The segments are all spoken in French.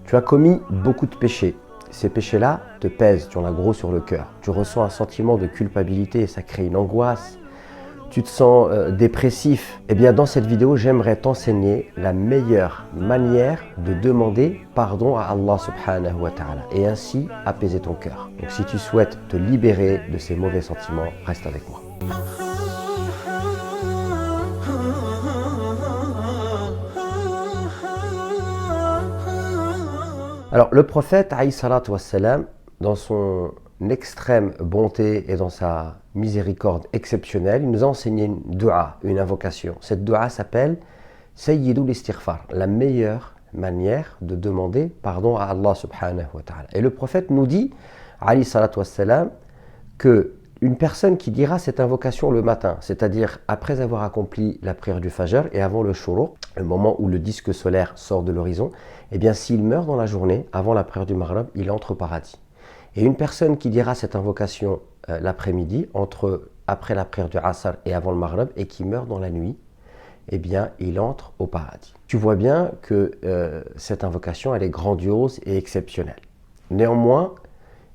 Tu as commis beaucoup de péchés. Ces péchés-là te pèsent, tu en as gros sur le cœur. Tu ressens un sentiment de culpabilité, ça crée une angoisse. Tu te sens dépressif. Eh bien, dans cette vidéo, j'aimerais t'enseigner la meilleure manière de demander pardon à Allah subhanahu wa ta'ala et ainsi apaiser ton cœur. Donc, si tu souhaites te libérer de ces mauvais sentiments, reste avec moi. Alors, le prophète, alayhi salatu wassalam, dans son extrême bonté et dans sa miséricorde exceptionnelle, il nous a enseigné une dua, une invocation. Cette dua s'appelle Sayyidul Istighfar, la meilleure manière de demander pardon à Allah subhanahu wa ta'ala. Et le prophète nous dit, alayhi salatu wassalam, que une personne qui dira cette invocation le matin, c'est-à-dire après avoir accompli la prière du Fajr et avant le Shuruq, le moment où le disque solaire sort de l'horizon, eh bien s'il meurt dans la journée, avant la prière du Maghrib, il entre au paradis. Et une personne qui dira cette invocation l'après-midi, après la prière du Asr et avant le Maghrib, et qui meurt dans la nuit, eh bien il entre au paradis. Tu vois bien que cette invocation, elle est grandiose et exceptionnelle. Néanmoins,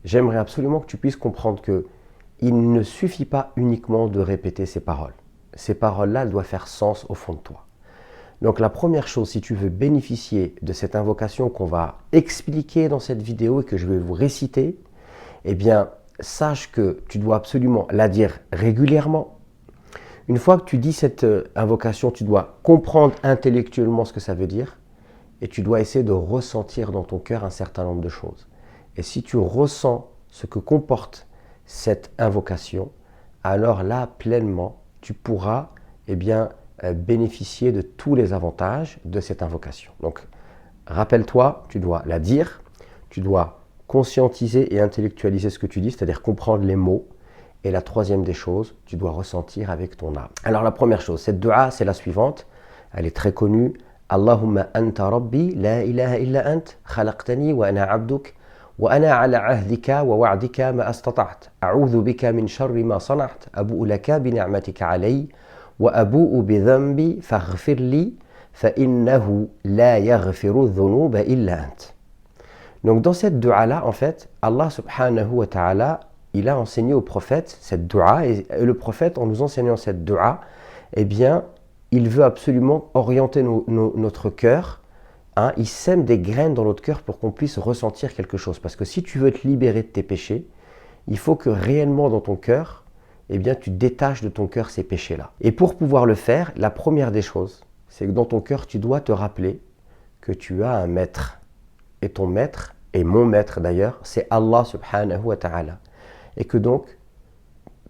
j'aimerais absolument que tu puisses comprendre que il ne suffit pas uniquement de répéter ces paroles. Ces paroles-là, elles doivent faire sens au fond de toi. Donc la première chose, si tu veux bénéficier de cette invocation qu'on va expliquer dans cette vidéo et que je vais vous réciter, eh bien, sache que tu dois absolument la dire régulièrement. Une fois que tu dis cette invocation, tu dois comprendre intellectuellement ce que ça veut dire et tu dois essayer de ressentir dans ton cœur un certain nombre de choses. Et si tu ressens ce que comporte cette invocation, alors là, pleinement, tu pourras bénéficier de tous les avantages de cette invocation. Donc, rappelle-toi, tu dois la dire, tu dois conscientiser et intellectualiser ce que tu dis, c'est-à-dire comprendre les mots. Et la troisième des choses, tu dois ressentir avec ton âme. Alors, la première chose, cette dua, c'est la suivante. Elle est très connue. Allahumma anta rabbi, la ilaha illa ant, khalaqtani wa ana abduk. وأنا على عهدك ووعدك ما استطعت أعوذ بك من شر ما صنعت أبوء لك بنعمتك علي وأبوء بذنبي فاغفر لي فإنه لا يغفر الذنوب إلا أنت. Donc dans cette dua-là, en fait, Allah subhanahu wa ta'ala, il a enseigné au prophète cette dua et le prophète, en nous enseignant cette dua, eh bien, il veut absolument orienter notre cœur. Il sème des graines dans notre cœur pour qu'on puisse ressentir quelque chose. Parce que si tu veux te libérer de tes péchés, il faut que réellement dans ton cœur, eh bien, tu détaches de ton cœur ces péchés-là. Et pour pouvoir le faire, la première des choses, c'est que dans ton cœur, tu dois te rappeler que tu as un maître. Et ton maître, et mon maître d'ailleurs, c'est Allah subhanahu wa ta'ala. Et que donc,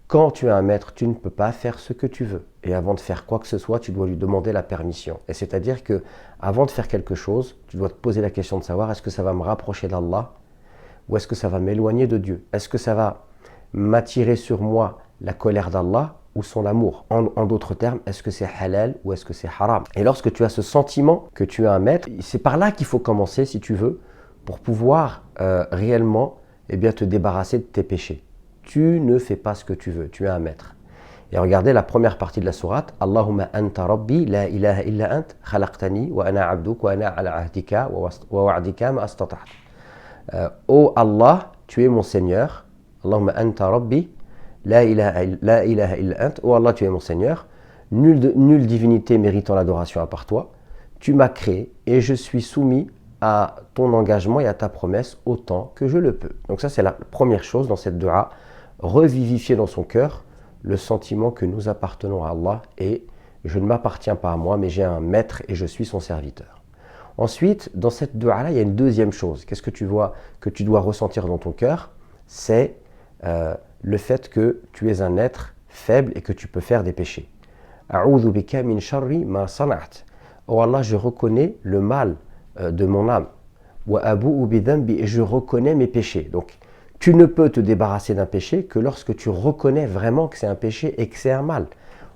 quand tu as un maître, tu ne peux pas faire ce que tu veux. Et avant de faire quoi que ce soit, tu dois lui demander la permission. Et c'est-à-dire que avant de faire quelque chose, tu dois te poser la question de savoir est-ce que ça va me rapprocher d'Allah ou est-ce que ça va m'éloigner de Dieu? Est-ce que ça va m'attirer sur moi la colère d'Allah ou son amour? En d'autres termes, est-ce que c'est halal ou est-ce que c'est haram? Et lorsque tu as ce sentiment que tu as un maître, c'est par là qu'il faut commencer, si tu veux, pour pouvoir réellement te débarrasser de tes péchés. Tu ne fais pas ce que tu veux, tu es un maître. Et regardez la première partie de la sourate. Allahumma anta rabbi, la ilaha illa ant, khalaqtani, wa ana abduk, wa ana ala ahdika, wa wa'dika ma astata'at. Ô Allah, tu es mon Seigneur. Allahumma anta rabbi, la ilaha illa ant. Ô Allah, tu es mon Seigneur. Nulle divinité méritant l'adoration à part toi. Tu m'as créé et je suis soumis à ton engagement et à ta promesse autant que je le peux. Donc ça, c'est la première chose dans cette dua. Revivifier dans son cœur le sentiment que nous appartenons à Allah et je ne m'appartiens pas à moi, mais j'ai un maître et je suis son serviteur. Ensuite, dans cette dua-là, il y a une deuxième chose. Qu'est-ce que tu vois que tu dois ressentir dans ton cœur? C'est le fait que tu es un être faible et que tu peux faire des péchés. A'udhu bika min sharri ma sana'at. Oh Allah, je reconnais le mal de mon âme. Wa abu'u bi dhanbi, et je reconnais mes péchés. Donc, tu ne peux te débarrasser d'un péché que lorsque tu reconnais vraiment que c'est un péché et que c'est un mal.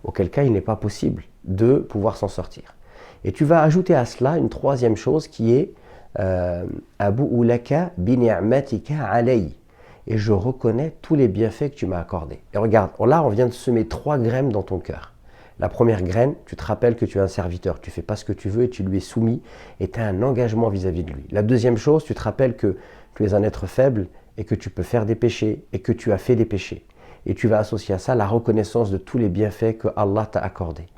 Auquel cas, il n'est pas possible de pouvoir s'en sortir. Et tu vas ajouter à cela une troisième chose qui est Abu'u laka bi ni'matika alayhi. Et je reconnais tous les bienfaits que tu m'as accordés. Et regarde, là, on vient de semer 3 graines dans ton cœur. La première graine, tu te rappelles que tu es un serviteur, tu ne fais pas ce que tu veux et tu lui es soumis et tu as un engagement vis-à-vis de lui. La deuxième chose, tu te rappelles que tu es un être faible et que tu peux faire des péchés et que tu as fait des péchés. Et tu vas associer à ça la reconnaissance de tous les bienfaits que Allah t'a accordés.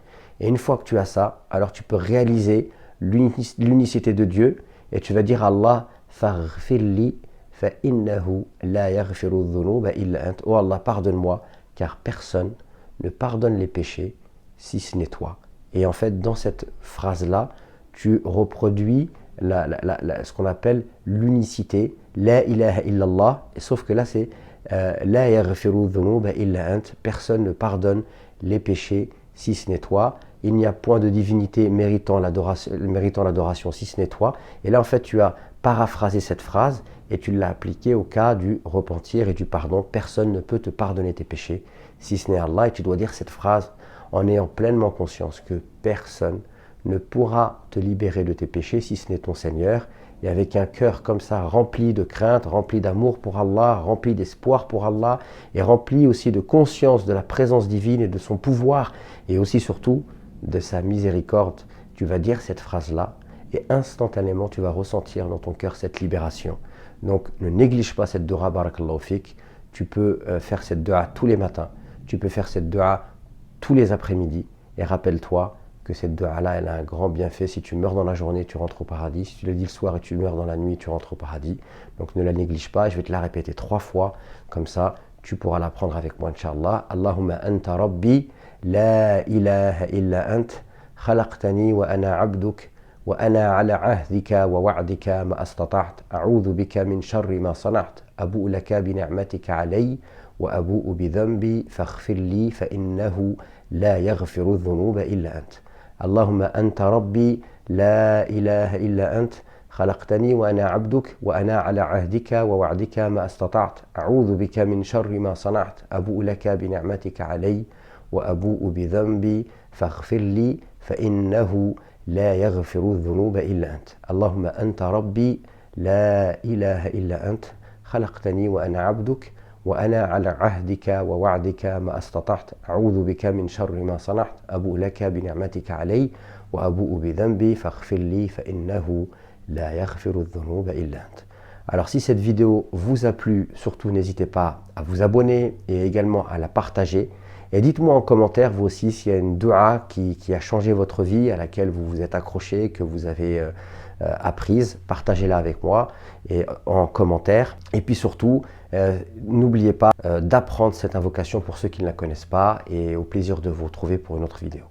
Et une fois que tu as ça, alors tu peux réaliser l'unicité de Dieu et tu vas dire à Allah, faghfirli fa innahu la yaghfiru dhunuba illa ant. Oh Allah, pardonne-moi, car personne ne pardonne les péchés si ce n'est toi. Et en fait, dans cette phrase-là, tu reproduis ce qu'on appelle l'unicité, la ilaha illallah, sauf que là c'est la yaghfiru dhunuba illa ant. Personne ne pardonne les péchés si ce n'est toi. Il n'y a point de divinité méritant l'adoration si ce n'est toi. Et là, en fait, tu as paraphrasé cette phrase et tu l'as appliquée au cas du repentir et du pardon. Personne ne peut te pardonner tes péchés si ce n'est Allah. Et tu dois dire cette phrase en ayant pleinement conscience que personne ne pourra te libérer de tes péchés si ce n'est ton Seigneur. Et avec un cœur comme ça, rempli de crainte, rempli d'amour pour Allah, rempli d'espoir pour Allah, et rempli aussi de conscience de la présence divine et de son pouvoir, et aussi surtout de sa miséricorde, tu vas dire cette phrase-là, et instantanément tu vas ressentir dans ton cœur cette libération. Donc ne néglige pas cette dua, barakallahu fik. Tu peux faire cette dua tous les matins, tu peux faire cette dua tous les après-midi, et rappelle-toi que cette dua-là, elle a un grand bienfait. Si tu meurs dans la journée, tu rentres au paradis. Si tu le dis le soir et tu meurs dans la nuit, tu rentres au paradis. Donc ne la néglige pas. Je vais te la répéter 3 fois. Comme ça, tu pourras l'apprendre avec moi, Inch'Allah. Allahumma anta rabbi, la ilaha illa ant, khalaqtani wa ana abduk, wa ana ala ahdika wa wa'dika ma astata'at, a'udhu bika min sharri ma sana'at, abu'u laka bi ni'matika alayya, wa abu'u bi dhanbi, faghfir li fa innahu la yaghfiru dhunuba illa ant. اللهم أنت ربي لا إله إلا أنت خلقتني وأنا عبدك وأنا على عهدك ووعدك ما استطعت أعوذ بك من شر ما صنعت أبوء لك بنعمتك علي وأبوء بذنبي فاغفر لي فإنه لا يغفر الذنوب إلا أنت. اللهم أنت ربي لا إله إلا أنت خلقتني وأنا عبدك وأنا على عهدك ووعدك ما استطعت أعوذ بك من شر ما صنعت أبوء لك بنعمتك علي وأبوء بذنبي فاغفر لي فإنه لا يغفر الذنوب إلا أنت. Alors si cette vidéo vous a plu, surtout n'hésitez pas à vous abonner et également à la partager. Et dites-moi en commentaire, vous aussi, s'il y a une dua qui a changé votre vie, à laquelle vous vous êtes accroché, que vous avez apprise. Partagez-la avec moi et en commentaire. Et puis surtout, n'oubliez pas d'apprendre cette invocation pour ceux qui ne la connaissent pas. Et au plaisir de vous retrouver pour une autre vidéo.